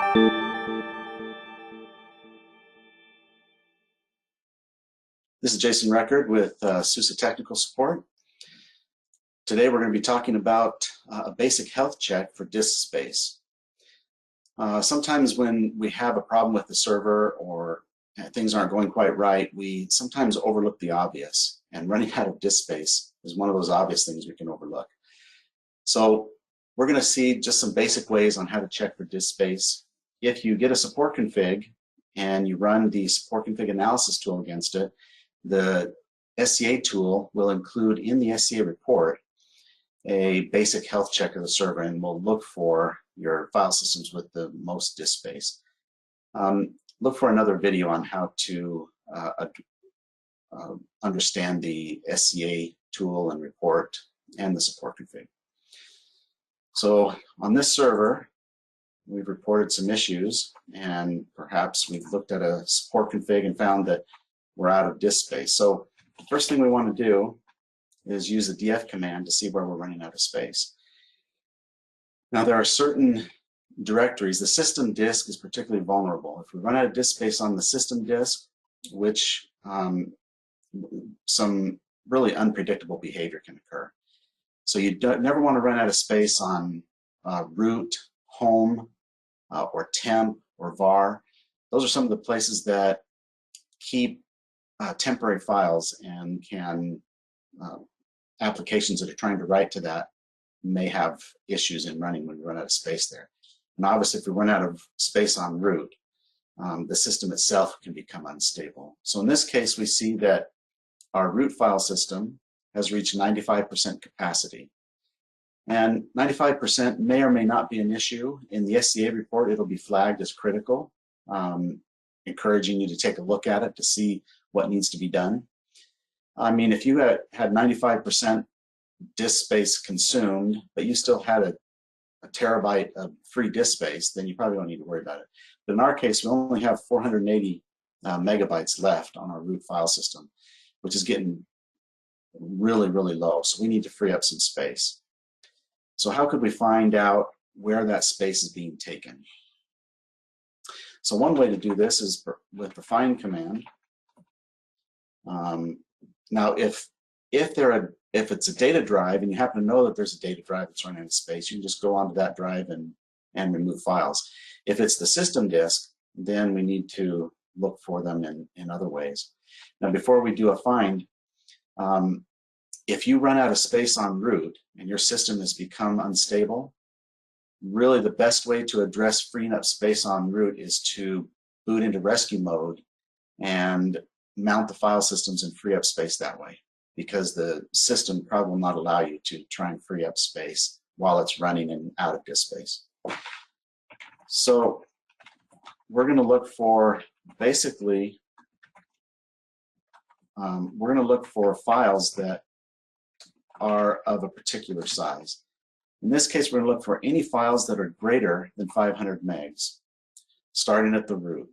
This is Jason Record with SUSE Technical Support. Today we're going to be talking about a basic health check for disk space. Sometimes when we have a problem with the server or things aren't going quite right, we sometimes overlook the obvious, and running out of disk space is one of those obvious things we can overlook. So we're going to see just some basic ways on how to check for disk space. If you get a support config and you run the support config analysis tool against it, the SCA tool will include in the SCA report a basic health check of the server, and will look for your file systems with the most disk space. Look for another video on how to understand the SCA tool and report and the support config. So on this server, we've reported some issues, and perhaps we've looked at a support config and found that we're out of disk space. So the first thing we want to do is use the df command to see where we're running out of space. Now there are certain directories. The system disk is particularly vulnerable. If we run out of disk space on the system disk, which some really unpredictable behavior can occur. So you never want to run out of space on root, home, or temp, or var. Those are some of the places that keep temporary files, and can applications that are trying to write to that may have issues in running when we run out of space there. And obviously if we run out of space on root, the system itself can become unstable. So in this case we see that our root file system has reached 95% capacity. And 95% may or may not be an issue. In the SCA report it'll be flagged as critical, encouraging you to take a look at it to see what needs to be done. I mean, if you had 95% disk space consumed, but you still had a terabyte of free disk space, then you probably don't need to worry about it. But in our case, we only have 480 megabytes left on our root file system, which is getting really, really low. So we need to free up some space. So how could we find out where that space is being taken? So one way to do this is with the find command. Now, if it's a data drive and you happen to know that there's a data drive that's running out of space, you can just go onto that drive and remove files. If it's the system disk, then we need to look for them in other ways. Now, before we do a find, if you run out of space on root and your system has become unstable, really the best way to address freeing up space on root is to boot into rescue mode and mount the file systems and free up space that way, because the system probably will not allow you to try and free up space while it's running and out of disk space. So we're going to look for basically, we're going to look for files that are of a particular size. In this case, we're going to look for any files that are greater than 500 megs, starting at the root.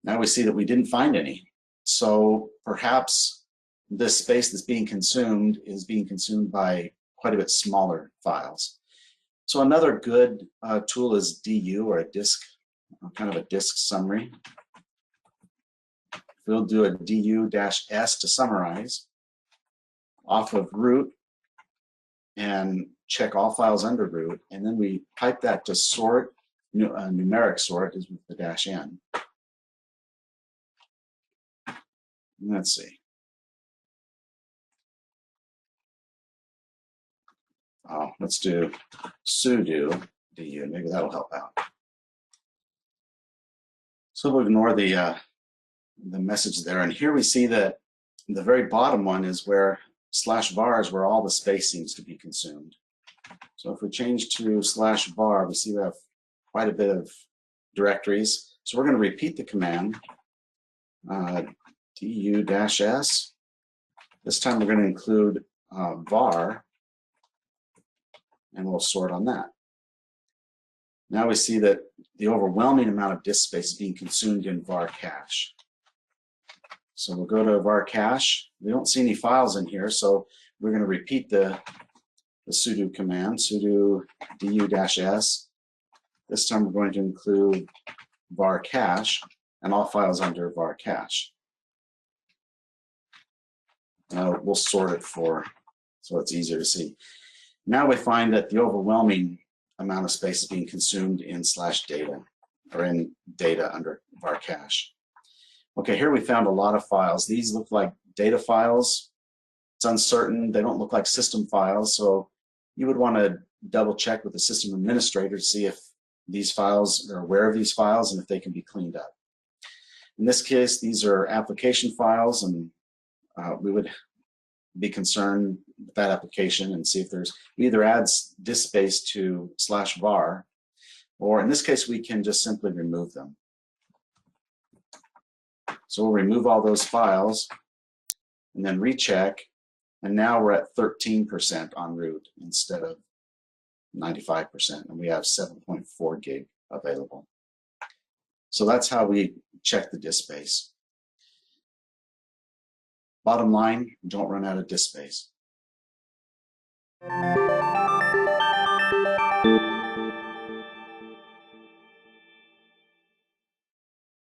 Now we see that we didn't find any. So perhaps this space that's being consumed is being consumed by quite a bit smaller files. So another good tool is DU, or a disk, kind of a disk summary. We'll do a DU-S to summarize off of root and check all files under root, and then we pipe that to sort, numeric sort is with the -N. Let's see. Let's do sudo du. Maybe that'll help out. So we'll ignore the message there, and here we see that the very bottom one is where /var is where all the space seems to be consumed. So if we change to /var, we see we have quite a bit of directories. So we're going to repeat the command. du-s. This time we're going to include var, and we'll sort on that. Now we see that the overwhelming amount of disk space is being consumed in var cache. So we'll go to var cache. We don't see any files in here, so we're going to repeat the sudo command, sudo du-s. This time we're going to include var cache and all files under var cache. We'll sort it so it's easier to see. Now we find that the overwhelming amount of space is being consumed in /data, or in data under var cache. Okay, here we found a lot of files. These look like data files. It's uncertain. They don't look like system files, so you would want to double check with the system administrator to see if these files are aware of these files and if they can be cleaned up. In this case, these are application files, and we would be concerned with that application and see if there's either adds disk space to /var, or in this case we can just simply remove them. So we'll remove all those files and then recheck, and now we're at 13% on root instead of 95%, and we have 7.4 gig available. So that's how we check the disk space. Bottom line, don't run out of disk space.